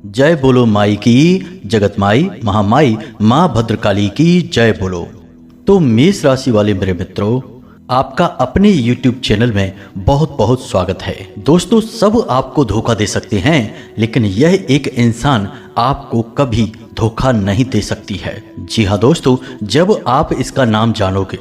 जय बोलो माई की, जगत माई महामाई माँ भद्रकाली की जय बोलो। तो मेष राशि वाले मेरे मित्रों, आपका अपने YouTube चैनल में बहुत बहुत स्वागत है। दोस्तों, सब आपको धोखा दे सकते हैं, लेकिन यह एक इंसान आपको कभी धोखा नहीं दे सकती है। जी हाँ दोस्तों, जब आप इसका नाम जानोगे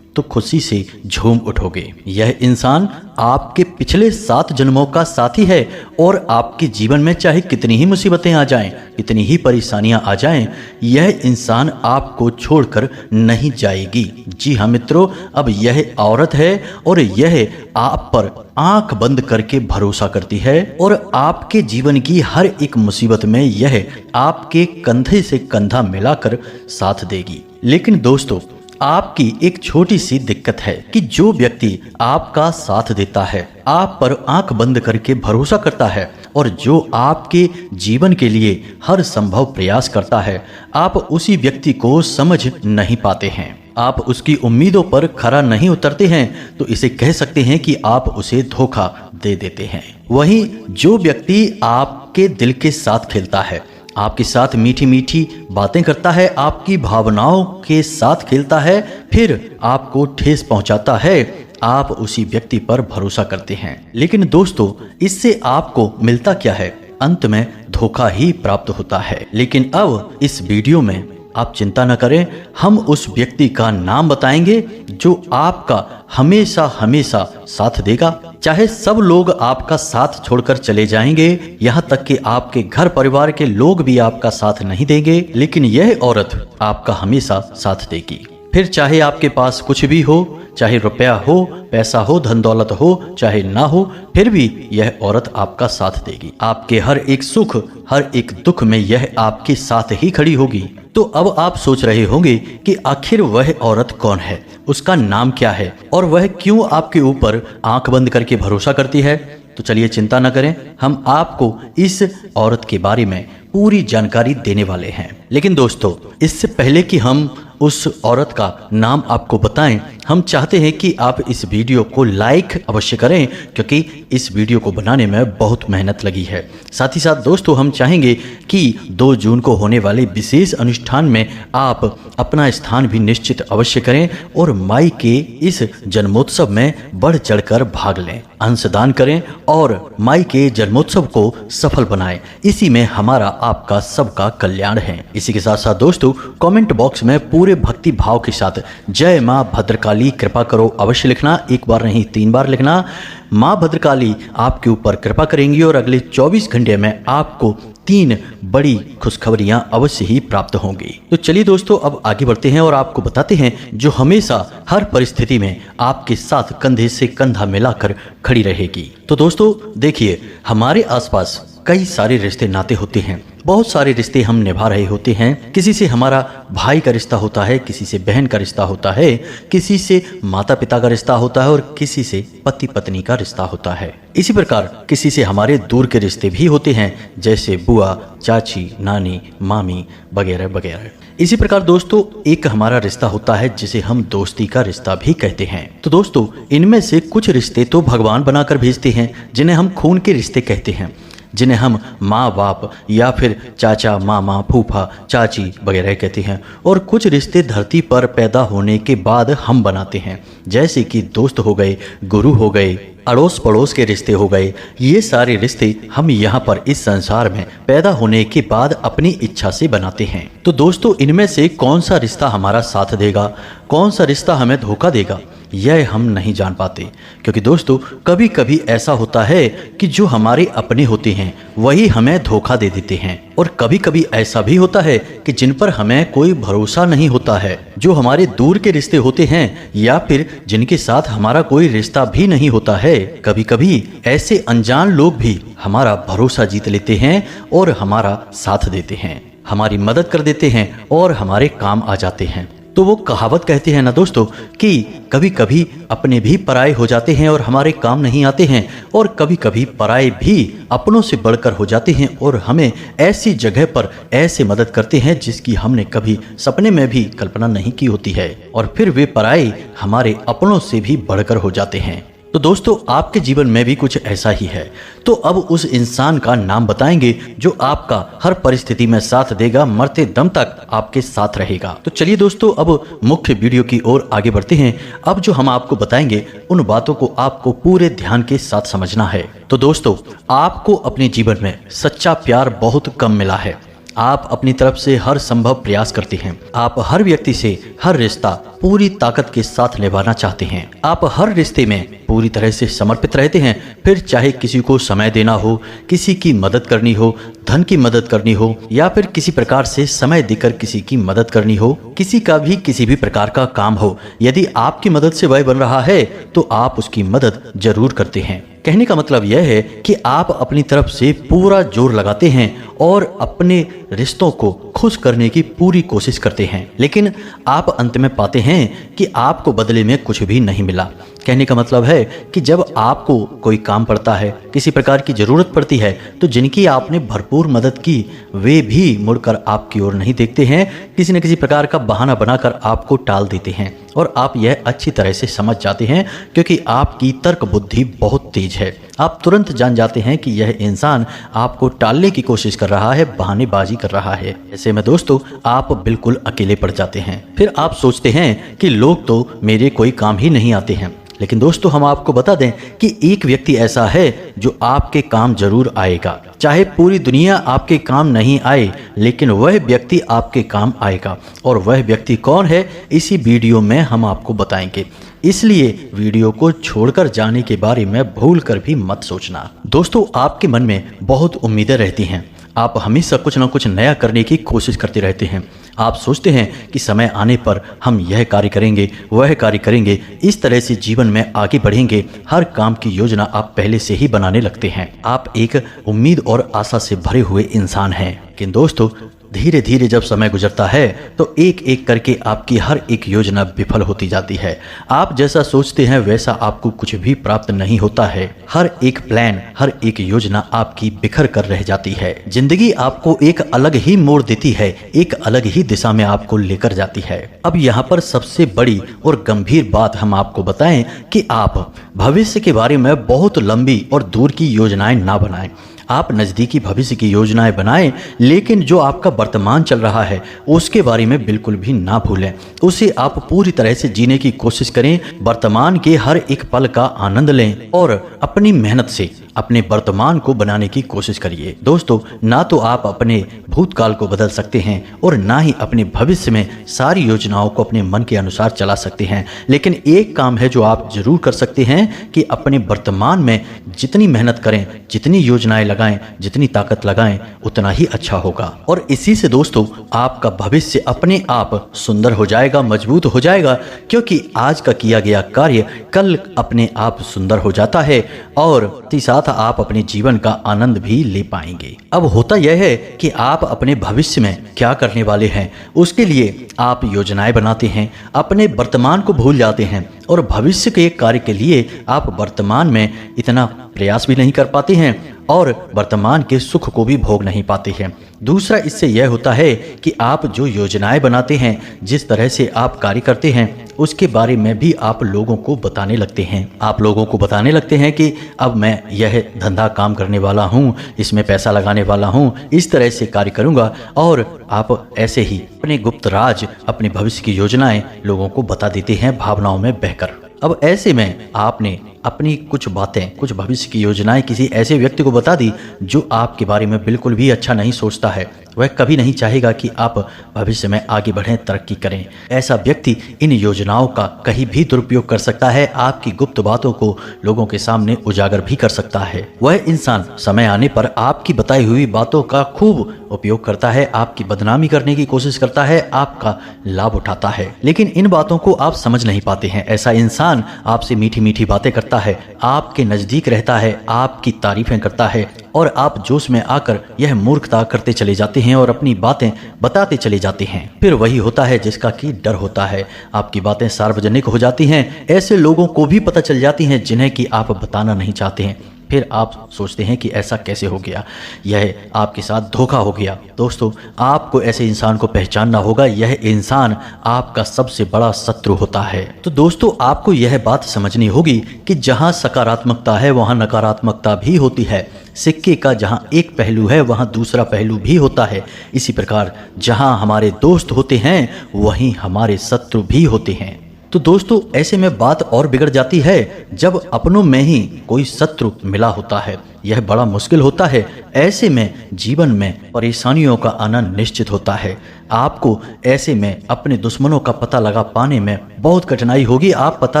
तो खुशी से झूम उठोगे। यह इंसान आपके पिछले 7 जन्मों का साथी है और आपके जीवन में चाहे कितनी ही मुसीबतें आ जाएं, कितनी ही परेशानियां आ जाएं, यह इंसान आपको छोड़कर नहीं जाएगी। जी हाँ मित्रों, अब यह औरत है और यह आप पर आंख बंद करके भरोसा करती है और आपके जीवन की हर एक मुसीबत में यह आपके कंधे से कंधा मिलाकर साथ देगी। लेकिन दोस्तों, आपकी एक छोटी सी दिक्कत है कि जो व्यक्ति आपका साथ देता है, आप पर आंख बंद करके भरोसा करता है और जो आपके जीवन के लिए हर संभव प्रयास करता है, आप उसी व्यक्ति को समझ नहीं पाते हैं। आप उसकी उम्मीदों पर खरा नहीं उतरते हैं, तो इसे कह सकते हैं कि आप उसे धोखा दे देते हैं। वहीं जो व्यक्ति आपके दिल के साथ खेलता है, आपके साथ मीठी मीठी बातें करता है, आपकी भावनाओं के साथ खेलता है, फिर आपको ठेस पहुंचाता है, आप उसी व्यक्ति पर भरोसा करते हैं। लेकिन दोस्तों, इससे आपको मिलता क्या है? अंत में धोखा ही प्राप्त होता है। लेकिन अब इस वीडियो में आप चिंता न करें, हम उस व्यक्ति का नाम बताएंगे जो आपका हमेशा हमेशा साथ देगा। चाहे सब लोग आपका साथ छोड़कर चले जाएंगे, यहाँ तक कि आपके घर परिवार के लोग भी आपका साथ नहीं देंगे, लेकिन यह औरत आपका हमेशा साथ देगी। फिर चाहे आपके पास कुछ भी हो, चाहे रुपया हो, पैसा हो, धन दौलत हो, चाहे ना हो, फिर भी यह औरत आपका साथ देगी। आपके हर एक सुख, हर एक दुख में यह आपके साथ ही खड़ी होगी। तो अब आप सोच रहे होंगे कि आखिर वह औरत कौन है, उसका नाम क्या है और वह क्यों आपके ऊपर आंख बंद करके भरोसा करती है। तो चलिए चिंता न करें, हम आपको इस औरत के बारे में पूरी जानकारी देने वाले हैं। लेकिन दोस्तों, इससे पहले कि हम उस औरत का नाम आपको बताएं, हम चाहते हैं कि आप इस वीडियो को लाइक अवश्य करें, क्योंकि इस वीडियो को बनाने में बहुत मेहनत लगी है। साथ ही साथ दोस्तों, हम चाहेंगे कि 2 जून को होने वाले विशेष अनुष्ठान में आप अपना स्थान भी निश्चित अवश्य करें और माई के इस जन्मोत्सव में बढ़ चढ़कर भाग लें, अंशदान करें और माई के जन्मोत्सव को सफल बनाएं। इसी में हमारा आपका सबका कल्याण है। इसी के साथ साथ दोस्तों, कमेंट बॉक्स में पूरे भक्ति भाव के साथ जय मां भद्रकाली कृपा करो अवश्य लिखना। एक बार नहीं, 3 बार लिखना। मां भद्रकाली आपके ऊपर कृपा करेंगी और अगले 24 घंटे में आपको 3 बड़ी खुशखबरियां अवश्य ही प्राप्त होंगी। तो चलिए दोस्तों, अब आगे बढ़ते हैं और आपको बताते हैं जो हमेशा हर परिस्थिति में आपके साथ कंधे से कंधा मिलाकर खड़ी रहेगी। तो दोस्तों देखिए, हमारे आसपास कई सारे रिश्ते नाते होते हैं, बहुत सारे रिश्ते हम निभा रहे होते हैं। किसी से हमारा भाई का रिश्ता होता है, किसी से बहन का रिश्ता होता है, किसी से माता पिता का रिश्ता होता है और किसी से पति पत्नी का रिश्ता होता है। इसी प्रकार किसी से हमारे दूर के रिश्ते भी होते हैं, जैसे बुआ, चाची, नानी, मामी वगैरह वगैरह। इसी प्रकार दोस्तों, एक हमारा रिश्ता होता है जिसे हम दोस्ती का रिश्ता भी कहते हैं। तो दोस्तों, इनमें से कुछ रिश्ते तो भगवान बनाकर भेजते हैं, जिन्हें हम खून के रिश्ते कहते हैं, जिन्हें हम माँ बाप या फिर चाचा, मामा, फूफा, चाची वगैरह कहते हैं। और कुछ रिश्ते धरती पर पैदा होने के बाद हम बनाते हैं, जैसे कि दोस्त हो गए, गुरु हो गए, अड़ोस पड़ोस के रिश्ते हो गए। ये सारे रिश्ते हम यहाँ पर इस संसार में पैदा होने के बाद अपनी इच्छा से बनाते हैं। तो दोस्तों, इनमें से कौन सा रिश्ता हमारा साथ देगा, कौन सा रिश्ता हमें धोखा देगा, यह हम नहीं जान पाते। क्योंकि दोस्तों, कभी कभी ऐसा होता है कि जो हमारे अपने होते हैं वही हमें धोखा दे देते हैं, और कभी कभी ऐसा भी होता है कि जिन पर हमें कोई भरोसा नहीं होता है, जो हमारे दूर के रिश्ते होते हैं या फिर जिनके साथ हमारा कोई रिश्ता भी नहीं होता है, कभी कभी ऐसे अनजान लोग भी हमारा भरोसा जीत लेते हैं और हमारा साथ देते हैं, हमारी मदद कर देते हैं और हमारे काम आ जाते हैं। तो वो कहावत कहते हैं ना दोस्तों कि कभी कभी अपने भी पराये हो जाते हैं और हमारे काम नहीं आते हैं, और कभी कभी पराये भी अपनों से बढ़कर हो जाते हैं और हमें ऐसी जगह पर ऐसे मदद करते हैं जिसकी हमने कभी सपने में भी कल्पना नहीं की होती है, और फिर वे पराये हमारे अपनों से भी बढ़कर हो जाते हैं। तो दोस्तों आपके जीवन में भी कुछ ऐसा ही है। तो अब उस इंसान का नाम बताएंगे जो आपका हर परिस्थिति में साथ देगा, मरते दम तक आपके साथ रहेगा। तो चलिए दोस्तों अब मुख्य वीडियो की ओर आगे बढ़ते हैं। अब जो हम आपको बताएंगे उन बातों को आपको पूरे ध्यान के साथ समझना है। तो दोस्तों आपको अपने जीवन में सच्चा प्यार बहुत कम मिला है। आप अपनी तरफ से हर संभव प्रयास करते हैं। आप हर व्यक्ति से हर रिश्ता पूरी ताकत के साथ निभाना चाहते हैं। आप हर रिश्ते में पूरी तरह से समर्पित रहते हैं, फिर चाहे किसी को समय देना हो, किसी की मदद करनी हो, धन की मदद करनी हो, या फिर किसी प्रकार से समय देकर किसी की मदद करनी हो, किसी का भी किसी भी प्रकार का काम हो, यदि आपकी मदद से वह बन रहा है तो आप उसकी मदद जरूर करते हैं। कहने का मतलब यह है कि आप अपनी तरफ से पूरा जोर लगाते हैं और अपने रिश्तों को खुश करने की पूरी कोशिश करते हैं, लेकिन आप अंत में पाते हैं कि आपको बदले में कुछ भी नहीं मिला। कहने का मतलब है कि जब आपको कोई काम पड़ता है, किसी प्रकार की जरूरत पड़ती है, तो जिनकी आपने भरपूर मदद की वे भी मुड़कर आपकी ओर नहीं देखते हैं, किसी न किसी प्रकार का बहाना बनाकर आपको टाल देते हैं। और आप यह अच्छी तरह से समझ जाते हैं क्योंकि आपकी तर्क बुद्धि बहुत तेज है। आप तुरंत जान जाते हैं कि यह इंसान आपको टालने की कोशिश कर रहा है, बहानेबाजी कर रहा है। ऐसे में दोस्तों आप बिल्कुल अकेले पड़ जाते हैं। फिर आप सोचते हैं कि लोग तो मेरे कोई काम ही नहीं आते हैं। लेकिन दोस्तों हम आपको बता दें कि एक व्यक्ति ऐसा है जो आपके काम जरूर आएगा। चाहे पूरी दुनिया आपके काम नहीं आए, लेकिन वह व्यक्ति आपके काम आएगा। और वह व्यक्ति कौन है इसी वीडियो में हम आपको बताएंगे, इसलिए वीडियो को छोड़कर जाने के बारे में भूल कर भी मत सोचना। दोस्तों आपके मन में बहुत उम्मीदें रहती हैं। आप हमेशा कुछ न कुछ नया करने की कोशिश करते रहते हैं। आप सोचते हैं कि समय आने पर हम यह कार्य करेंगे, वह कार्य करेंगे, इस तरह से जीवन में आगे बढ़ेंगे। हर काम की योजना आप पहले से ही बनाने लगते हैं। आप एक उम्मीद और आशा से भरे हुए इंसान हैं। लेकिन दोस्तों धीरे धीरे जब समय गुजरता है तो एक एक करके आपकी हर एक योजना विफल होती जाती है। आप जैसा सोचते हैं वैसा आपको कुछ भी प्राप्त नहीं होता है। हर एक प्लान, हर एक योजना आपकी बिखर कर रह जाती है। जिंदगी आपको एक अलग ही मोड़ देती है, एक अलग ही दिशा में आपको लेकर जाती है। अब यहाँ पर सबसे बड़ी और गंभीर बात हम आपको बताएं कि आप भविष्य के बारे में बहुत लंबी और दूर की योजनाएं ना बनाएं। आप नज़दीकी भविष्य की योजनाएं बनाएं, लेकिन जो आपका वर्तमान चल रहा है उसके बारे में बिल्कुल भी ना भूलें। उसे आप पूरी तरह से जीने की कोशिश करें। वर्तमान के हर एक पल का आनंद लें और अपनी मेहनत से अपने वर्तमान को बनाने की कोशिश करिए। दोस्तों ना तो आप अपने भूतकाल को बदल सकते हैं और ना ही अपने भविष्य में सारी योजनाओं को अपने मन के अनुसार चला सकते हैं, लेकिन एक काम है जो आप जरूर कर सकते हैं कि अपने वर्तमान में जितनी मेहनत करें, जितनी योजनाएं लगाएं, जितनी ताकत लगाएं, उतना ही अच्छा होगा। और इसी से दोस्तों आपका भविष्य अपने आप सुंदर हो जाएगा, मजबूत हो जाएगा, क्योंकि आज का किया गया कार्य कल अपने आप सुंदर हो जाता है और साथ आप अपने जीवन का आनंद भी ले पाएंगे। अब होता यह है कि आप अपने भविष्य में क्या करने वाले हैं उसके लिए आप योजनाएं बनाते हैं, अपने वर्तमान को भूल जाते हैं और भविष्य के कार्य के लिए आप वर्तमान में इतना प्रयास भी नहीं कर पाते हैं और वर्तमान के सुख को भी भोग नहीं पाते हैं। दूसरा इससे यह होता है कि आप जो योजनाएं बनाते हैं, जिस तरह से आप कार्य करते हैं, उसके बारे में भी आप लोगों को बताने लगते हैं। आप लोगों को बताने लगते हैं कि अब मैं यह धंधा काम करने वाला हूँ, इसमें पैसा लगाने वाला हूँ, इस तरह से कार्य करूँगा। और आप ऐसे ही अपने गुप्त राज, अपने भविष्य की योजनाएं लोगों को बता देते हैं भावनाओं में बहकर। अब ऐसे में आपने अपनी कुछ बातें, कुछ भविष्य की योजनाएं किसी ऐसे व्यक्ति को बता दी जो आपके बारे में बिल्कुल भी अच्छा नहीं सोचता है। वह कभी नहीं चाहेगा कि आप भविष्य में आगे बढ़ें, तरक्की करें। ऐसा व्यक्ति इन योजनाओं का कहीं भी दुरुपयोग कर सकता है, आपकी गुप्त बातों को लोगों के सामने उजागर भी कर सकता है। वह इंसान समय आने पर आपकी बताई हुई बातों का खूब उपयोग करता है, आपकी बदनामी करने की कोशिश करता है, आपका लाभ उठाता है, लेकिन इन बातों को आप समझ नहीं पाते हैं। ऐसा इंसान आपसे मीठी मीठी बातें करता है, आपके नजदीक रहता है, आपकी तारीफें करता है और आप जोश में आकर यह मूर्खता करते चले जाते हैं और अपनी बातें बताते चले जाते हैं। फिर वही होता है जिसका कि डर होता है, आपकी बातें सार्वजनिक हो जाती हैं, ऐसे लोगों को भी पता चल जाती हैं जिन्हें कि आप बताना नहीं चाहते हैं। फिर आप सोचते हैं कि ऐसा कैसे हो गया, यह आपके साथ धोखा हो गया। दोस्तों, आपको ऐसे इंसान को पहचानना होगा, यह इंसान आपका सबसे बड़ा शत्रु होता है। तो दोस्तों, आपको यह बात समझनी होगी कि जहां सकारात्मकता है वहां नकारात्मकता भी होती है। सिक्के का जहां एक पहलू है वहां दूसरा पहलू भी होता है। इसी प्रकार जहां हमारे दोस्त होते हैं वहीं हमारे शत्रु भी होते हैं। तो दोस्तों, ऐसे में बात और बिगड़ जाती है जब अपनों में ही कोई शत्रु मिला होता है। यह बड़ा मुश्किल होता है। ऐसे में जीवन में परेशानियों का आना निश्चित होता है। आपको ऐसे में अपने दुश्मनों का पता लगा पाने में बहुत कठिनाई होगी। आप पता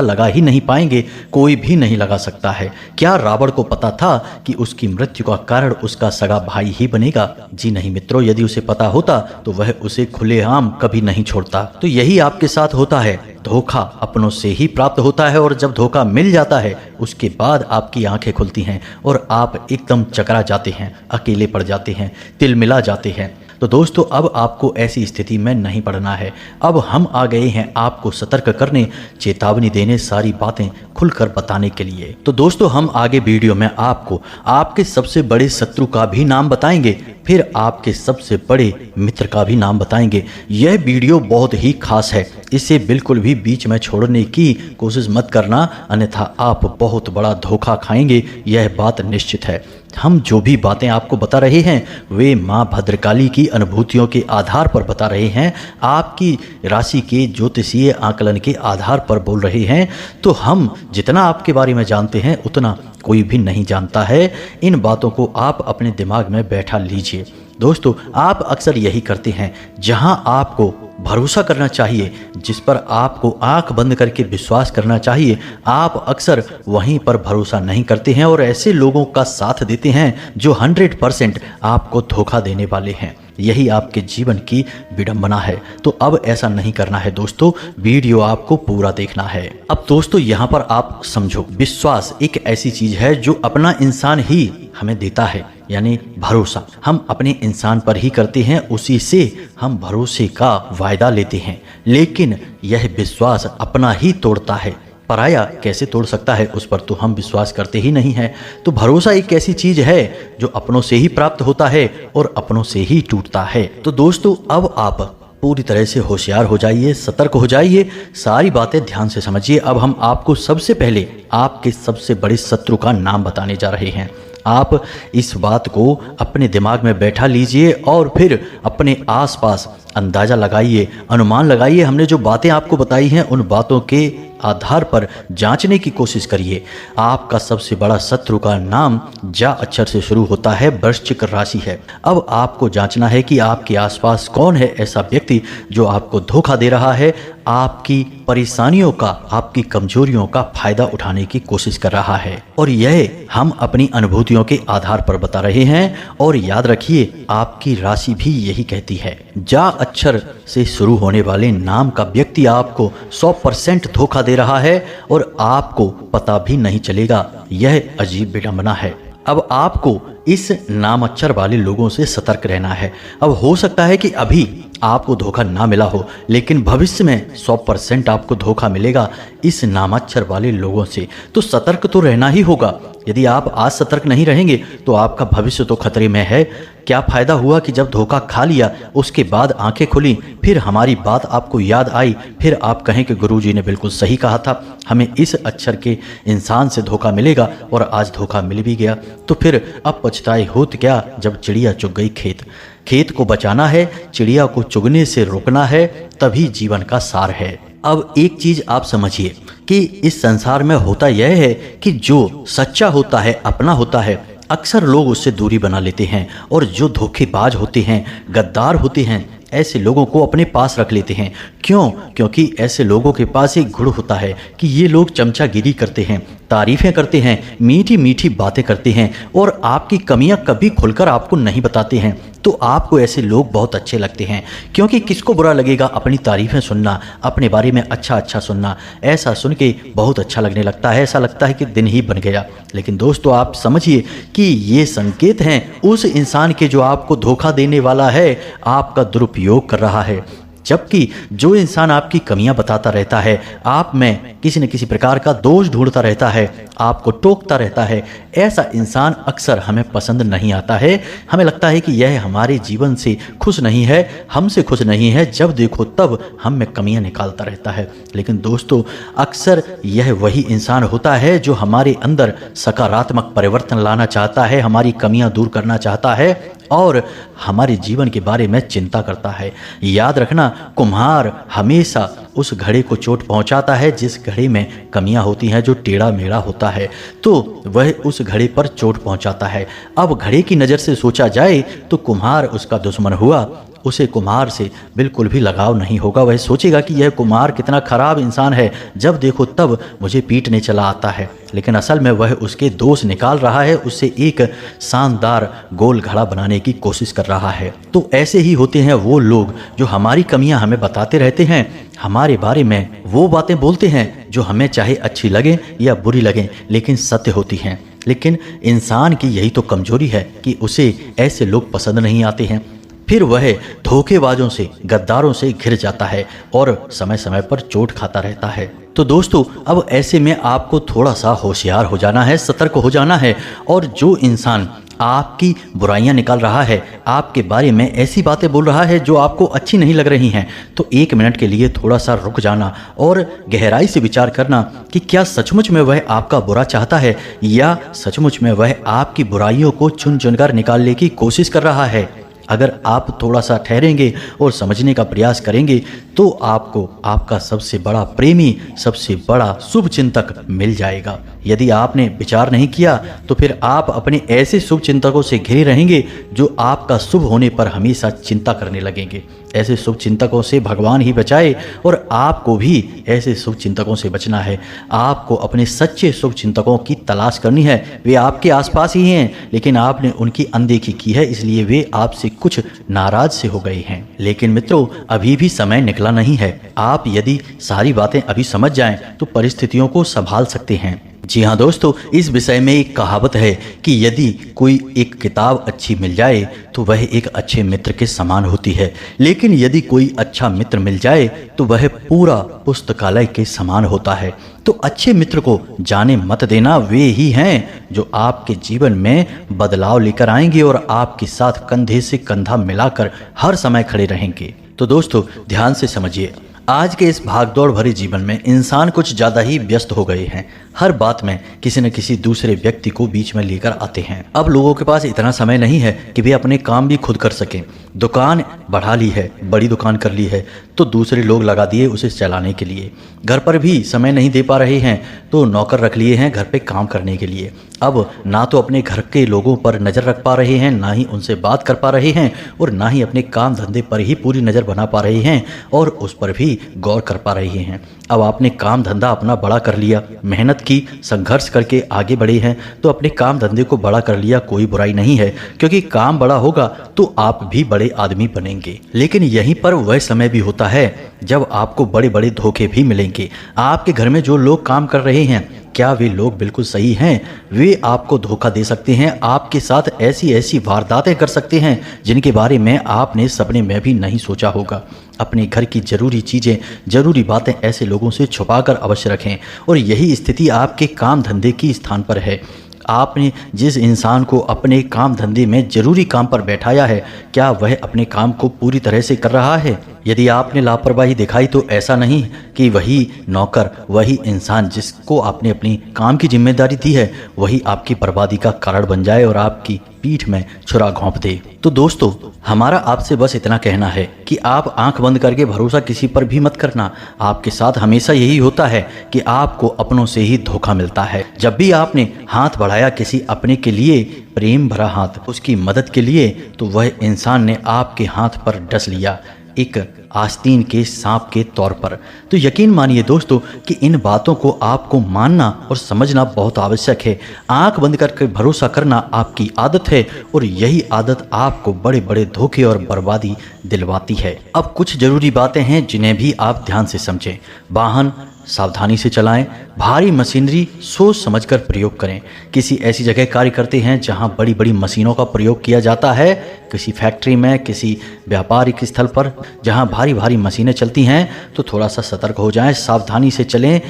लगा ही नहीं पाएंगे, कोई भी नहीं लगा सकता है। क्या रावण को पता था कि उसकी मृत्यु का कारण उसका सगा भाई ही बनेगा? जी नहीं मित्रों, यदि उसे पता होता तो वह उसे खुलेआम कभी नहीं छोड़ता। तो यही आपके साथ होता है। धोखा अपनों से ही प्राप्त होता है और जब धोखा मिल जाता है उसके बाद आपकी आंखें खुलती हैं और आप एकदम चकरा जाते हैं, अकेले पड़ जाते हैं, तिलमिला जाते हैं। तो दोस्तों, अब आपको ऐसी स्थिति में नहीं पड़ना है। अब हम आ गए हैं आपको सतर्क करने, चेतावनी देने, सारी बातें खुलकर बताने के लिए। तो दोस्तों, हम आगे वीडियो में आपको आपके सबसे बड़े शत्रु का भी नाम बताएंगे, फिर आपके सबसे बड़े मित्र का भी नाम बताएंगे। यह वीडियो बहुत ही खास है, इसे बिल्कुल भी बीच में छोड़ने की कोशिश मत करना, अन्यथा आप बहुत बड़ा धोखा खाएंगे, यह बात निश्चित है। हम जो भी बातें आपको बता रहे हैं वे माँ भद्रकाली की अनुभूतियों के आधार पर बता रहे हैं, आपकी राशि के ज्योतिषीय आकलन के आधार पर बोल रहे हैं। तो हम जितना आपके बारे में जानते हैं उतना कोई भी नहीं जानता है। इन बातों को आप अपने दिमाग में बैठा लीजिए। दोस्तों, आप अक्सर यही करते हैं, जहां आपको भरोसा करना चाहिए, जिस पर आपको आंख बंद करके विश्वास करना चाहिए, आप अक्सर वहीं पर भरोसा नहीं करते हैं और ऐसे लोगों का साथ देते हैं जो 100% आपको धोखा देने वाले हैं। यही आपके जीवन की विडंबना है। तो अब ऐसा नहीं करना है दोस्तों, वीडियो आपको पूरा देखना है। अब दोस्तों, यहाँ पर आप समझो, विश्वास एक ऐसी चीज है जो अपना इंसान ही हमें देता है, यानी भरोसा हम अपने इंसान पर ही करते हैं, उसी से हम भरोसे का वायदा लेते हैं। लेकिन यह विश्वास अपना ही तोड़ता है, पराया कैसे तोड़ सकता है, उस पर तो हम विश्वास करते ही नहीं है। तो भरोसा एक ऐसी चीज है जो अपनों से ही प्राप्त होता है और अपनों से ही टूटता है। तो दोस्तों, अब आप पूरी तरह से होशियार हो जाइए, सतर्क हो जाइए, सारी बातें ध्यान से समझिए। अब हम आपको सबसे पहले आपके सबसे बड़े शत्रु का नाम बताने जा रहे हैं। आप इस बात को अपने दिमाग में बैठा लीजिए और फिर अपने आसपास अंदाज़ा लगाइए, अनुमान लगाइए। हमने जो बातें आपको बताई हैं उन बातों के आधार पर जांचने की कोशिश करिए। आपका सबसे बड़ा शत्रु का नाम जा अक्षर से शुरू होता है, वृश्चिक राशि है। अब आपको जांचना है कि आपके आसपास कौन है ऐसा व्यक्ति जो आपको धोखा दे रहा है, आपकी परेशानियों का, आपकी कमजोरियों का फायदा उठाने की कोशिश कर रहा है। और यह हम अपनी अनुभूतियों के आधार पर बता रहे हैं। और याद रखिए, आपकी राशि भी यही कहती है। जा अक्षर से शुरू होने वाले नाम का व्यक्ति आपको 100% धोखा दे रहा है और आपको पता भी नहीं चलेगा। यह अजीब विडंबना है। अब आपको इस नाम अक्षर वाले लोगों से सतर्क रहना है। अब हो सकता है कि अभी आपको धोखा ना मिला हो, लेकिन भविष्य में 100% आपको धोखा मिलेगा इस नामाक्षर वाले लोगों से। तो सतर्क तो रहना ही होगा। यदि आप आज सतर्क नहीं रहेंगे तो आपका भविष्य तो खतरे में है। क्या फायदा हुआ कि जब धोखा खा लिया उसके बाद आंखें खुली, फिर हमारी बात आपको याद आई, फिर आप कहें कि गुरुजी ने बिल्कुल सही कहा था, हमें इस अक्षर के इंसान से धोखा मिलेगा और आज धोखा मिल भी गया। तो फिर अब पछताए होत क्या जब चिड़िया चुग गई खेत। खेत को बचाना है, चिड़िया को चुगने से रोकना है, तभी जीवन का सार है। अब एक चीज आप समझिए कि इस संसार में होता यह है कि जो सच्चा होता है, अपना होता है, अक्सर लोग उससे दूरी बना लेते हैं और जो धोखेबाज होते हैं, गद्दार होते हैं, ऐसे लोगों को अपने पास रख लेते हैं। क्यों? क्योंकि ऐसे लोगों के पास एक गुण होता है कि ये लोग चमचागिरी करते हैं, तारीफें करते हैं, मीठी मीठी बातें करते हैं और आपकी कमियां कभी खुलकर आपको नहीं बताते हैं। तो आपको ऐसे लोग बहुत अच्छे लगते हैं, क्योंकि किसको बुरा लगेगा अपनी तारीफें सुनना, अपने बारे में अच्छा अच्छा सुनना। ऐसा सुन के बहुत अच्छा लगने लगता है, ऐसा लगता है कि दिन ही बन गया। लेकिन दोस्तों, आप समझिए कि ये संकेत हैं उस इंसान के जो आपको धोखा देने वाला है, आपका दुरुपयोग कर रहा है। जबकि जो इंसान आपकी कमियां बताता रहता है, आप में किसी न किसी प्रकार का दोष ढूंढता रहता है, आपको टोकता रहता है, ऐसा इंसान अक्सर हमें पसंद नहीं आता है। हमें लगता है कि यह हमारे जीवन से खुश नहीं है, हमसे खुश नहीं है, जब देखो तब हम में कमियां निकालता रहता है। लेकिन दोस्तों, अक्सर यह वही इंसान होता है जो हमारे अंदर सकारात्मक परिवर्तन लाना चाहता है, हमारी कमियां दूर करना चाहता है और हमारे जीवन के बारे में चिंता करता है। याद रखना, कुम्हार हमेशा उस घड़े को चोट पहुंचाता है जिस घड़े में कमियां होती हैं, जो टेढ़ा मेढ़ा होता है, तो वह उस घड़े पर चोट पहुंचाता है। अब घड़े की नज़र से सोचा जाए तो कुम्हार उसका दुश्मन हुआ, उसे कुम्हार से बिल्कुल भी लगाव नहीं होगा। वह सोचेगा कि यह कुम्हार कितना खराब इंसान है, जब देखो तब मुझे पीटने चला आता है। लेकिन असल में वह उसके दोष निकाल रहा है, उससे एक शानदार गोल घड़ा बनाने की कोशिश कर रहा है। तो ऐसे ही होते हैं वो लोग जो हमारी कमियां हमें बताते रहते हैं, हमारे बारे में वो बातें बोलते हैं जो हमें चाहे अच्छी लगे या बुरी लगे, लेकिन सत्य होती हैं। लेकिन इंसान की यही तो कमजोरी है कि उसे ऐसे लोग पसंद नहीं आते हैं। फिर वह धोखेबाजों से, गद्दारों से घिर जाता है और समय समय पर चोट खाता रहता है। तो दोस्तों, अब ऐसे में आपको थोड़ा सा होशियार हो जाना है, सतर्क हो जाना है। और जो इंसान आपकी बुराइयां निकाल रहा है, आपके बारे में ऐसी बातें बोल रहा है जो आपको अच्छी नहीं लग रही हैं, तो 1 मिनट के लिए थोड़ा सा रुक जाना और गहराई से विचार करना कि क्या सचमुच में वह आपका बुरा चाहता है या सचमुच में वह आपकी बुराइयों को चुन चुनकर निकालने की कोशिश कर रहा है। अगर आप थोड़ा सा ठहरेंगे और समझने का प्रयास करेंगे तो आपको आपका सबसे बड़ा प्रेमी, सबसे बड़ा शुभ चिंतक मिल जाएगा। यदि आपने विचार नहीं किया तो फिर आप अपने ऐसे शुभ चिंतकों से घिरे रहेंगे जो आपका शुभ होने पर हमेशा चिंता करने लगेंगे। ऐसे शुभ चिंतकों से भगवान ही बचाए और आपको भी ऐसे शुभ चिंतकों से बचना है। आपको अपने सच्चे शुभ चिंतकों की तलाश करनी है। वे आपके आसपास ही हैं, लेकिन आपने उनकी अनदेखी की है, इसलिए वे आपसे कुछ नाराज से हो गए हैं। लेकिन मित्रों, अभी भी समय निकला नहीं है। आप यदि सारी बातें अभी समझ जाएं तो परिस्थितियों को संभाल सकते हैं। जी हाँ दोस्तों, इस विषय में एक कहावत है कि यदि कोई एक किताब अच्छी मिल जाए तो वह एक अच्छे मित्र के समान होती है, लेकिन यदि कोई अच्छा मित्र मिल जाए तो वह पूरा पुस्तकालय के समान होता है। तो अच्छे मित्र को जाने मत देना, वे ही हैं जो आपके जीवन में बदलाव लेकर आएंगे और आपके साथ कंधे से कंधा मिलाकर हर समय खड़े रहेंगे। तो दोस्तों, ध्यान से समझिए, आज के इस भागदौड़ भरे जीवन में इंसान कुछ ज़्यादा ही व्यस्त हो गए हैं। हर बात में किसी न किसी दूसरे व्यक्ति को बीच में लेकर आते हैं। अब लोगों के पास इतना समय नहीं है कि वे अपने काम भी खुद कर सकें। दुकान बढ़ा ली है, बड़ी दुकान कर ली है, तो दूसरे लोग लगा दिए उसे चलाने के लिए। घर पर भी समय नहीं दे पा रहे हैं तो नौकर रख लिए हैं घर पे काम करने के लिए। अब ना तो अपने घर के लोगों पर नज़र रख पा रहे हैं, ना ही उनसे बात कर पा रहे हैं और ना ही अपने काम धंधे पर ही पूरी नज़र बना पा रहे हैं और उस पर भी गौर कर पा रहे हैं। अब आपने काम धंधा अपना बड़ा कर लिया, मेहनत की, संघर्ष करके आगे बढ़े हैं, तो अपने काम धंधे को बड़ा कर लिया, कोई बुराई नहीं है, क्योंकि काम बड़ा होगा तो आप भी बड़े आदमी बनेंगे। लेकिन यहीं पर वह समय भी होता है जब आपको बड़े बड़े धोखे भी मिलेंगे। आपके घर में जो लोग काम कर रहे हैं, क्या वे लोग बिल्कुल सही हैं? वे आपको धोखा दे सकते हैं, आपके साथ ऐसी ऐसी वारदातें कर सकते हैं जिनके बारे में आपने सपने में भी नहीं सोचा होगा। अपने घर की जरूरी चीज़ें, जरूरी बातें ऐसे लोगों से छुपाकर अवश्य रखें। और यही स्थिति आपके काम धंधे की स्थान पर है। आपने जिस इंसान को अपने काम धंधे में जरूरी काम पर बैठाया है, क्या वह अपने काम को पूरी तरह से कर रहा है? यदि आपने लापरवाही दिखाई तो ऐसा नहीं कि वही नौकर, वही इंसान जिसको आपने अपनी काम की जिम्मेदारी दी है, वही आपकी बर्बादी का कारण बन जाए और आपकी पीठ में छुरा घोंप दे। तो दोस्तों, हमारा आपसे बस इतना कहना है कि आप आंख बंद करके भरोसा किसी पर भी मत करना। आपके साथ हमेशा यही होता है कि आपको अपनों से ही धोखा मिलता है। जब भी आपने हाथ बढ़ाया किसी अपने के लिए, प्रेम भरा हाथ, उसकी मदद के लिए, तो वह इंसान ने आपके हाथ पर डस लिया एक आस्तीन के सांप के तौर पर। तो यकीन मानिए दोस्तों कि इन बातों को आपको मानना और समझना बहुत आवश्यक है। आंख बंद करके भरोसा करना आपकी आदत है और यही आदत आपको बड़े बड़े धोखे और बर्बादी दिलवाती है। अब कुछ जरूरी बातें हैं जिन्हें भी आप ध्यान से समझें। वाहन सावधानी से चलाएं, भारी मशीनरी सोच समझकर प्रयोग करें। किसी ऐसी जगह कार्य करते हैं जहां बड़ी बड़ी मशीनों का प्रयोग किया जाता है, किसी फैक्ट्री में, किसी व्यापारिक स्थल पर जहां भारी भारी मशीनें चलती हैं, तो थोड़ा सा सतर्क हो जाएं, सावधानी से चलें।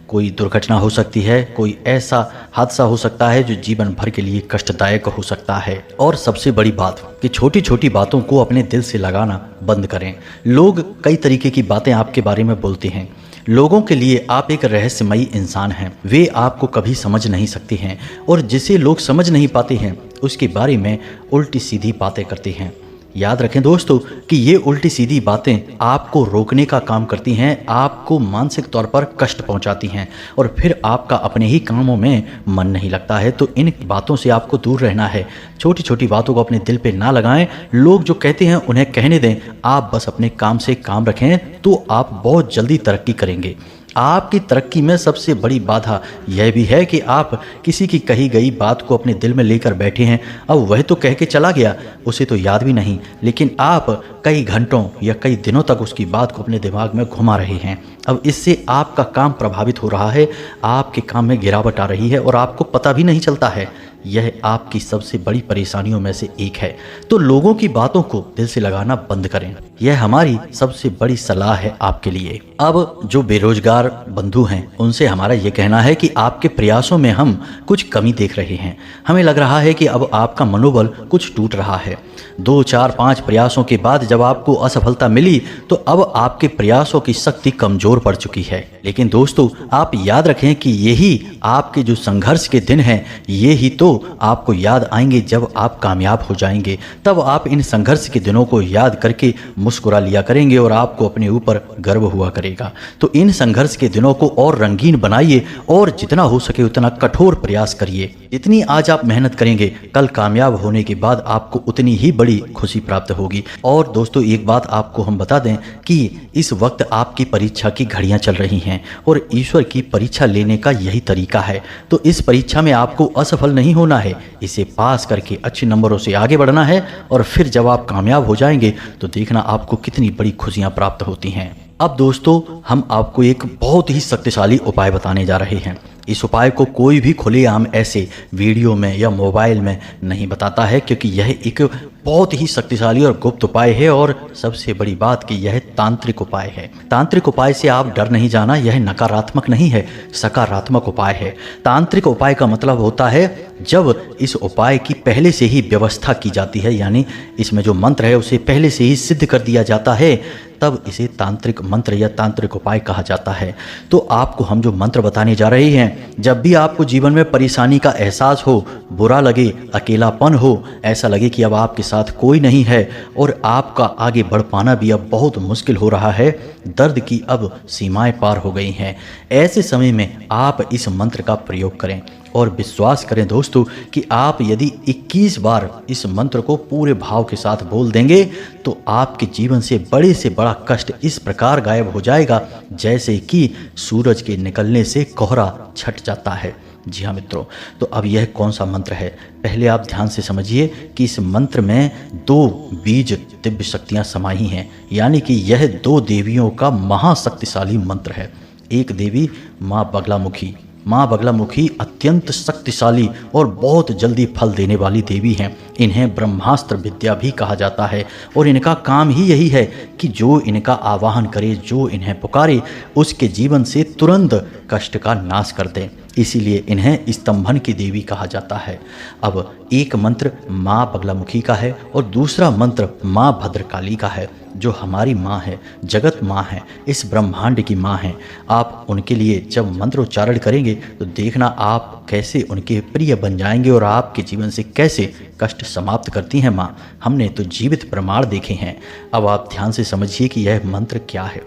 कोई दुर्घटना हो सकती है, कोई ऐसा हादसा हो सकता है जो जीवन भर के लिए कष्टदायक हो सकता है। और सबसे बड़ी बात कि छोटी छोटी बातों को अपने दिल से लगाना बंद करें। लोग कई तरीके की बातें आपके बारे में बोलते हैं। लोगों के लिए आप एक रहस्यमयी इंसान हैं। वे आपको कभी समझ नहीं सकते हैं और जिसे लोग समझ नहीं पाते हैं उसके बारे में उल्टी सीधी बातें करते हैं। याद रखें दोस्तों कि ये उल्टी सीधी बातें आपको रोकने का काम करती हैं, आपको मानसिक तौर पर कष्ट पहुंचाती हैं और फिर आपका अपने ही कामों में मन नहीं लगता है। तो इन बातों से आपको दूर रहना है। छोटी छोटी बातों को अपने दिल पे ना लगाएं। लोग जो कहते हैं उन्हें कहने दें। आप बस अपने काम से काम रखें तो आप बहुत जल्दी तरक्की करेंगे। आपकी तरक्की में सबसे बड़ी बाधा यह भी है कि आप किसी की कही गई बात को अपने दिल में लेकर बैठे हैं। अब वह तो कह के चला गया, उसे तो याद भी नहीं, लेकिन आप कई घंटों या कई दिनों तक उसकी बात को अपने दिमाग में घुमा रहे हैं। अब इससे आपका काम प्रभावित हो रहा है, आपके काम में गिरावट आ रही है और आपको पता भी नहीं चलता है। यह आपकी सबसे बड़ी परेशानियों में से एक है। तो लोगों की बातों को दिल से लगाना बंद करें। यह हमारी सबसे बड़ी सलाह है आपके लिए। अब जो बेरोजगार बंधु हैं उनसे हमारा यह कहना है कि आपके प्रयासों में हम कुछ कमी देख रहे हैं। हमें लग रहा है कि अब आपका मनोबल कुछ टूट रहा है। 2, 4, 5 प्रयासों के बाद जब आपको असफलता मिली तो अब आपके प्रयासों की शक्ति कमजोर पड़ चुकी है। लेकिन दोस्तों आप याद रखें कि यही आपके जो संघर्ष के दिन हैं, ये ही तो आपको याद आएंगे जब आप कामयाब हो जाएंगे। तब आप इन संघर्ष के दिनों को याद करके मुस्कुरा लिया करेंगे और आपको अपने ऊपर गर्व हुआ करेगा। तो इन संघर्ष के दिनों को और रंगीन बनाइए और जितना हो सके उतना कठोर प्रयास करिए। जितनी आज आप मेहनत करेंगे, कल कामयाब होने के बाद आपको उतनी ही बड़ी खुशी प्राप्त होगी। और दोस्तों एक बात आपको हम बता दें कि इस वक्त आपकी परीक्षा की घड़ियां चल रही हैं और ईश्वर की परीक्षा लेने का यही तरीका है। तो इस परीक्षा में आपको असफल नहीं होना है, इसे पास करके अच्छे नंबरों से आगे बढ़ना है और फिर जब आप कामयाब हो जाएंगे तो देखना आपको कितनी बड़ी खुशियां प्राप्त होती हैं। अब दोस्तों हम आपको एक बहुत ही शक्तिशाली उपाय बताने जा रहे हैं। इस उपाय को कोई भी खुलेआम ऐसे वीडियो में या मोबाइल में नहीं बताता है, क्योंकि यह एक बहुत ही शक्तिशाली और गुप्त उपाय है और सबसे बड़ी बात कि यह तांत्रिक उपाय है। तांत्रिक उपाय से आप डर नहीं जाना, यह नकारात्मक नहीं है, सकारात्मक उपाय है। तांत्रिक उपाय का मतलब होता है जब इस उपाय की पहले से ही व्यवस्था की जाती है, यानी इसमें जो मंत्र है उसे पहले से ही सिद्ध कर दिया जाता है, तब इसे तांत्रिक मंत्र या तांत्रिक उपाय कहा जाता है। तो आपको हम जो मंत्र बताने जा रहे हैं, जब भी आपको जीवन में परेशानी का एहसास हो, बुरा लगे, अकेलापन हो, ऐसा लगे कि अब आपके साथ कोई नहीं है और आपका आगे बढ़ पाना भी अब बहुत मुश्किल हो रहा है, दर्द की अब सीमाएं पार हो गई हैं, ऐसे समय में आप इस मंत्र का प्रयोग करें। और विश्वास करें दोस्तों कि आप यदि 21 बार इस मंत्र को पूरे भाव के साथ बोल देंगे तो आपके जीवन से बड़ा कष्ट इस प्रकार गायब हो जाएगा जैसे कि सूरज के निकलने से कोहरा छट जाता है। जी हाँ मित्रों, तो अब यह कौन सा मंत्र है, पहले आप ध्यान से समझिए कि इस मंत्र में 2 बीज दिव्य शक्तियाँ समाई हैं, यानी कि यह 2 देवियों का महाशक्तिशाली मंत्र है। एक देवी माँ बगलामुखी। माँ बगलामुखी अत्यंत शक्तिशाली और बहुत जल्दी फल देने वाली देवी हैं। इन्हें ब्रह्मास्त्र विद्या भी कहा जाता है और इनका काम ही यही है कि जो इनका आवाहन करे, जो इन्हें पुकारे, उसके जीवन से तुरंत कष्ट का नाश कर दें। इसीलिए इन्हें स्तंभन की देवी कहा जाता है। अब एक मंत्र माँ बगलामुखी का है और दूसरा मंत्र माँ भद्रकाली का है, जो हमारी माँ है, जगत माँ है, इस ब्रह्मांड की माँ है। आप उनके लिए जब मंत्र उच्चारण करेंगे तो देखना आप कैसे उनके प्रिय बन जाएंगे और आपके जीवन से कैसे कष्ट समाप्त करती हैं माँ। हमने तो जीवित प्रमाण देखे हैं। अब आप ध्यान से समझिए कि यह मंत्र क्या है।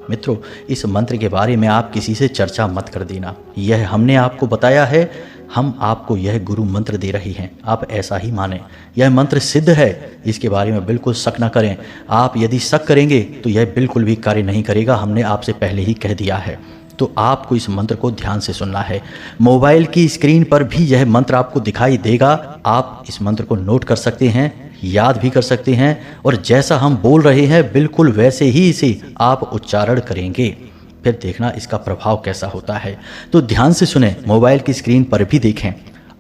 मित्रों, इस मंत्र के बारे में आप किसी से चर्चा मत कर देना। यह हमने आपको बताया है, हम आपको यह गुरु मंत्र दे रही हैं, आप ऐसा ही माने। यह मंत्र सिद्ध है, इसके बारे में बिल्कुल शक न करें। आप यदि शक करेंगे तो यह बिल्कुल भी कार्य नहीं करेगा, हमने आपसे पहले ही कह दिया है। तो आपको इस मंत्र को ध्यान से सुनना है। मोबाइल की स्क्रीन पर भी यह मंत्र आपको दिखाई देगा। आप इस मंत्र को नोट कर सकते हैं, याद भी कर सकते हैं और जैसा हम बोल रहे हैं बिल्कुल वैसे ही इसे आप उच्चारण करेंगे। फिर देखना इसका प्रभाव कैसा होता है। तो ध्यान से सुने, मोबाइल की स्क्रीन पर भी देखें।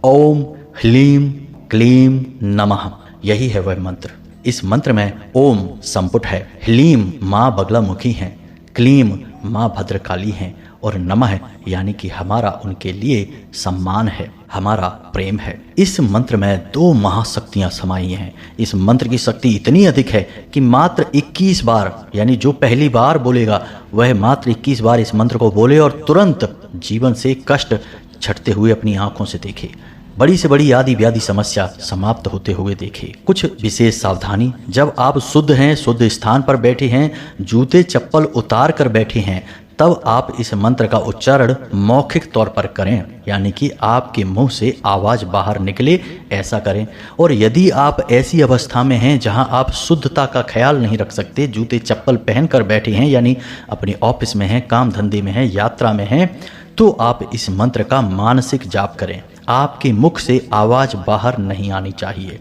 ओम ह्लीम क्लीम नमः, यही है वह मंत्र। इस मंत्र में ओम संपुट है, ह्लीम माँ बगलामुखी हैं, क्लीम माँ भद्रकाली हैं और नमः यानी कि हमारा उनके लिए सम्मान है, हमारा प्रेम है। इस मंत्र में 2 महाशक्तियां समाई हैं। इस मंत्र की शक्ति इतनी अधिक है कि मात्र 21 बार, यानी जो पहली बार बोलेगा वह मात्र 21 बार इस मंत्र को बोले और तुरंत जीवन से कष्ट छटते हुए अपनी आंखों से देखे, बड़ी से बड़ी आदि व्याधि समस्या समाप्त होते हुए देखे। कुछ विशेष सावधानी, जब आप शुद्ध हैं, शुद्ध स्थान पर बैठे हैं, जूते चप्पल उतार कर बैठे हैं, तब आप इस मंत्र का उच्चारण मौखिक तौर पर करें, यानी कि आपके मुंह से आवाज़ बाहर निकले, ऐसा करें। और यदि आप ऐसी अवस्था में हैं जहां आप शुद्धता का ख्याल नहीं रख सकते, जूते चप्पल पहनकर बैठे हैं, यानी अपने ऑफिस में हैं, काम धंधे में हैं, यात्रा में हैं, तो आप इस मंत्र का मानसिक जाप करें। आपके मुख से आवाज़ बाहर नहीं आनी चाहिए।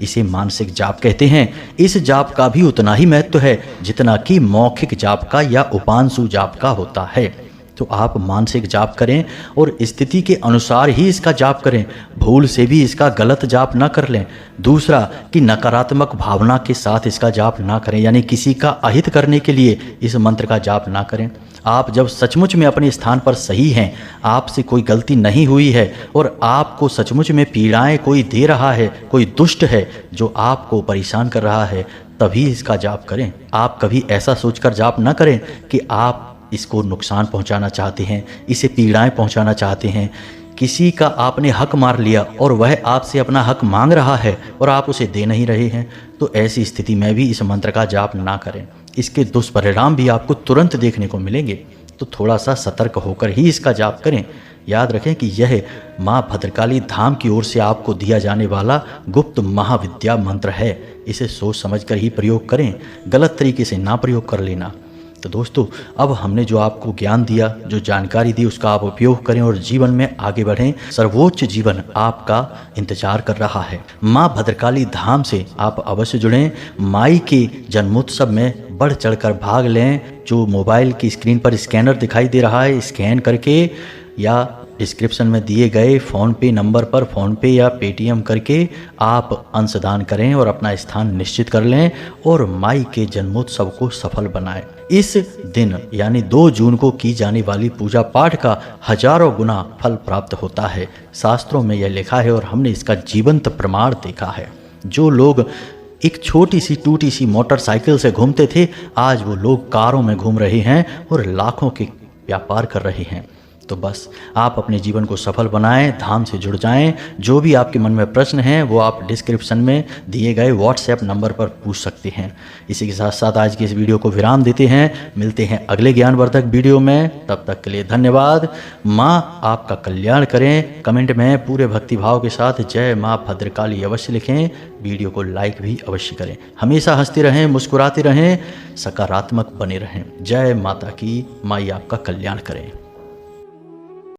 इसे मानसिक जाप कहते हैं। इस जाप का भी उतना ही महत्व है जितना कि मौखिक जाप का या उपांशु जाप का होता है। तो आप मानसिक जाप करें और स्थिति के अनुसार ही इसका जाप करें। भूल से भी इसका गलत जाप ना कर लें। दूसरा कि नकारात्मक भावना के साथ इसका जाप ना करें, यानी किसी का अहित करने के लिए इस मंत्र का जाप ना करें। आप जब सचमुच में अपने स्थान पर सही हैं, आपसे कोई गलती नहीं हुई है और आपको सचमुच में पीड़ाएं कोई दे रहा है, कोई दुष्ट है जो आपको परेशान कर रहा है, तभी इसका जाप करें। आप कभी ऐसा सोचकर जाप ना करें कि आप इसको नुकसान पहुंचाना चाहते हैं, इसे पीड़ाएं पहुंचाना चाहते हैं। किसी का आपने हक मार लिया और वह आपसे अपना हक मांग रहा है और आप उसे दे नहीं रहे हैं, तो ऐसी स्थिति में भी इस मंत्र का जाप ना करें। इसके दुष्परिणाम भी आपको तुरंत देखने को मिलेंगे। तो थोड़ा सा सतर्क होकर ही इसका जाप करें। याद रखें कि यह माँ भद्रकाली धाम की ओर से आपको दिया जाने वाला गुप्त महाविद्या मंत्र है। इसे सोच समझकर ही प्रयोग करें, गलत तरीके से ना प्रयोग कर लेना। तो दोस्तों, अब हमने जो आपको ज्ञान दिया, जो जानकारी दी, उसका आप उपयोग करें और जीवन में आगे बढ़ें। सर्वोच्च जीवन आपका इंतजार कर रहा है। माँ भद्रकाली धाम से आप अवश्य जुड़ें। माई के जन्मोत्सव में बढ़ चढ़कर भाग लें। जो मोबाइल की स्क्रीन पर स्कैनर दिखाई दे रहा है, स्कैन करके या डिस्क्रिप्शन में दिए गए फ़ोनपे नंबर पर फ़ोनपे या पेटीएम करके आप अंशदान करें और अपना स्थान निश्चित कर लें और माई के जन्मोत्सव को सफल बनाएं। इस दिन यानी 2 जून को की जाने वाली पूजा पाठ का हजारों गुना फल प्राप्त होता है। शास्त्रों में यह लिखा है और हमने इसका जीवंत प्रमाण देखा है। जो लोग एक छोटी सी टूटी सी मोटरसाइकिल से घूमते थे, आज वो लोग कारों में घूम रहे हैं और लाखों के व्यापार कर रहे हैं। तो बस आप अपने जीवन को सफल बनाएं, धाम से जुड़ जाएं। जो भी आपके मन में प्रश्न हैं वो आप डिस्क्रिप्शन में दिए गए व्हाट्सएप नंबर पर पूछ सकते हैं। इसी के साथ साथ आज की इस वीडियो को विराम देते हैं। मिलते हैं अगले ज्ञानवर्धक वीडियो में। तब तक के लिए धन्यवाद। माँ आपका कल्याण करें। कमेंट में पूरे भक्तिभाव के साथ जय माँ भद्रकाली अवश्य लिखें। वीडियो को लाइक भी अवश्य करें। हमेशा हंसते रहें, मुस्कुराते रहें, सकारात्मक बने रहें। जय माता की। माई आपका कल्याण करें।